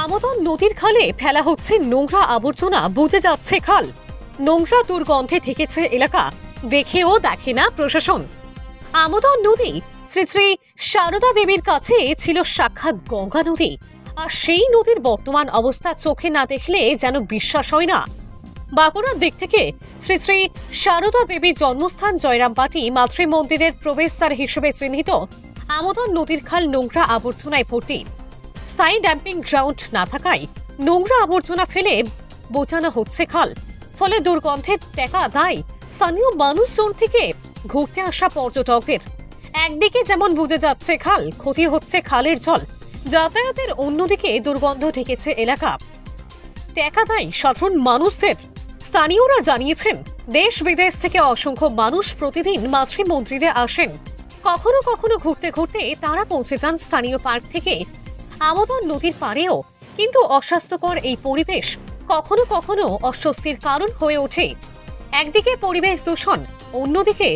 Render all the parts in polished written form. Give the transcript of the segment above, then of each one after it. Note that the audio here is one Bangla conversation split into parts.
আমতন নদীর খালে ফেলা হচ্ছে নোংরা আবর্জনা, বুঝে যাচ্ছে খাল। নোংরা দুর্গন্ধে থেকেছে এলাকা, দেখেও দেখে না প্রশাসন। আমতন নদী শ্রী শ্রী সারদা দেবীর কাছে ছিল সাক্ষাৎ গঙ্গা নদী, আর সেই নদীর বর্তমান অবস্থা চোখে না দেখলে যেন বিশ্বাস হয় না। বাঁকুড়ার দিক থেকে শ্রী শ্রী সারদা দেবীর জন্মস্থান জয়রামবাটি মাতৃ মন্দিরের প্রবেশদ্বার হিসেবে চিহ্নিত আমতন নদীর খাল নোংরা আবর্জনায় ভর্তি। স্থায়ী ড্যাম্পিং গ্রাউন্ড না থাকায় নোংরা আবর্জনা ফেলে বোঝানো হচ্ছে খাল। ফলে দুর্গন্ধের টেকা দায় স্থানীয় মানুষজন থেকে ঘুরতে আসা পর্যটকদের। একদিকে যেমন বুঝে যাচ্ছে খাল, ক্ষতি হচ্ছে খালের জল, যাতায়াতের অন্যদিকে দুর্গন্ধ ঢেকেছে এলাকা। টেকা দায় সাধারণ মানুষদের। স্থানীয়রা জানিয়েছেন, দেশ বিদেশ থেকে অসংখ্য মানুষ প্রতিদিন মাতৃ মন্দিরে আসেন। কখনো কখনো ঘুরতে ঘুরতে তারা পৌঁছে যান স্থানীয় পার্ক থেকে আমতন নদীর পাড়েও। কিন্তু অস্বাস্থ্যকর এই পরিবেশ কখনো কখনো অস্বস্তির কারণ হয়ে ওঠে। একদিকে পরিবেশ দূষণ, অন্যদিকে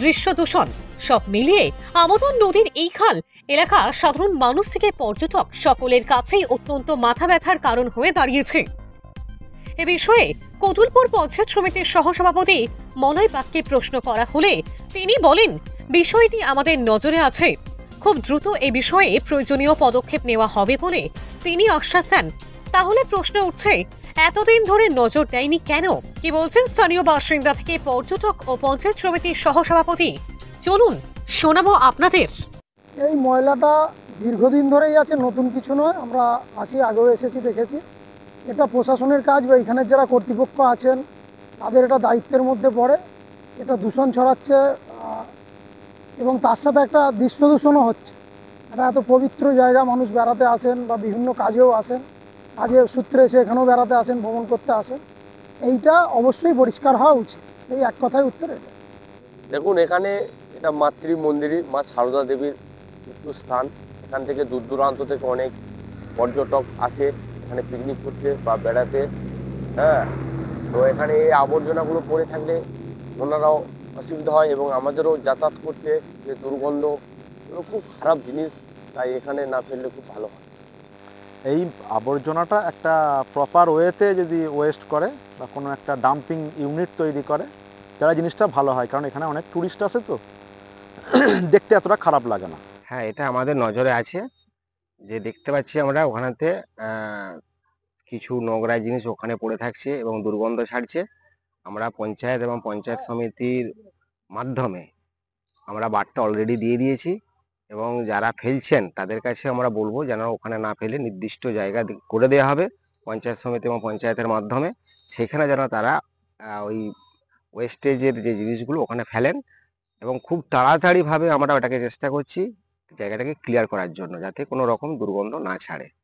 দৃশ্য দূষণ, সব মিলিয়ে আমতন নদীর এই খাল এলাকা সাধারণ মানুষ থেকে পর্যটক সকলের কাছেই অত্যন্ত মাথা ব্যথার কারণ হয়ে দাঁড়িয়েছে। এ বিষয়ে কতুলপুর পঞ্চায়েত সমিতির সহসভাপতি মলয় বাগকে প্রশ্ন করা হলে তিনি বলেন, বিষয়টি আমাদের নজরে আছে, খুব দ্রুত এ বিষয়ে প্রয়োজনীয় পদক্ষেপ নেওয়া হবে বলে তিনি আশ্বাস দেন। তাহলে প্রশ্ন উঠছে, এতদিন ধরে নজর দেয়নি কেন? কি বলছেন স্থানীয় বাসিন্দা থেকে পর্যটক ও পঞ্চায়েত সমিতির সহসভাপতি? চলুন শোনাবো আপনাদের। এই ময়লাটা দীর্ঘদিন ধরেই আছে, নতুন কিছু নয়। আমরা আগেও এসেছি, দেখেছি। এটা প্রশাসনের কাজ বা এখানের যারা কর্তৃপক্ষ আছেন তাদের এটা দায়িত্বের মধ্যে পড়ে। এটা দূষণ ছড়াচ্ছে এবং তার সাথে একটা দৃশ্য দূষণও হচ্ছে। এটা এত পবিত্র জায়গা, মানুষ বেড়াতে আসেন বা বিভিন্ন কাজেও আসেন, কাজের সূত্রে এসে এখানেও বেড়াতে আসেন, ভ্রমণ করতে আসেন। এইটা অবশ্যই পরিষ্কার হওয়া উচিত। এই এক কথায় উত্তর এটা। দেখুন, এখানে এটা মাতৃ মন্দিরই মা সারদা দেবীর স্থান। এখান থেকে দূর দূরান্ত থেকে অনেক পর্যটক আসে এখানে পিকনিক করতে বা বেড়াতে। হ্যাঁ, তো এখানে এই আবর্জনাগুলো পড়ে থাকলে ওনারাও অসুবিধা হয় এবং আমাদেরও যাতায়াত করতে যে দুর্গন্ধ, এগুলো খুব খারাপ জিনিস। তাই এখানে না ফেললে খুব ভালো হয়। এই আবর্জনাটা একটা প্রপার ওয়েতে যদি ওয়েস্ট করে বা কোনো একটা ডাম্পিং ইউনিট তৈরি করে, তাহলে জিনিসটা ভালো হয়। কারণ এখানে অনেক টুরিস্ট আসে, তো দেখতে এতটা খারাপ লাগে না। হ্যাঁ, এটা আমাদের নজরে আছে। যে দেখতে পাচ্ছি আমরা ওখানেতে কিছু নোংরা জিনিস ওখানে পড়ে থাকছে এবং দুর্গন্ধ ছাড়ছে। আমরা পঞ্চায়েত এবং পঞ্চায়েত সমিতির মাধ্যমে আমরা বার্তা অলরেডি দিয়ে দিয়েছি এবং যারা ফেলছেন তাদের কাছে আমরা বলবো যেন ওখানে না ফেলে নির্দিষ্ট জায়গা করে দেওয়া হবে পঞ্চায়েত সমিতি এবং পঞ্চায়েতের মাধ্যমে। সেখানে যেন তারা ওই ওয়েস্টেজের যে জিনিসগুলো ওখানে ফেলেন এবং খুব তাড়াতাড়িভাবে আমরা ওটাকে চেষ্টা করছি জায়গাটাকে ক্লিয়ার করার জন্য, যাতে কোনো রকম দুর্গন্ধ না ছাড়ে।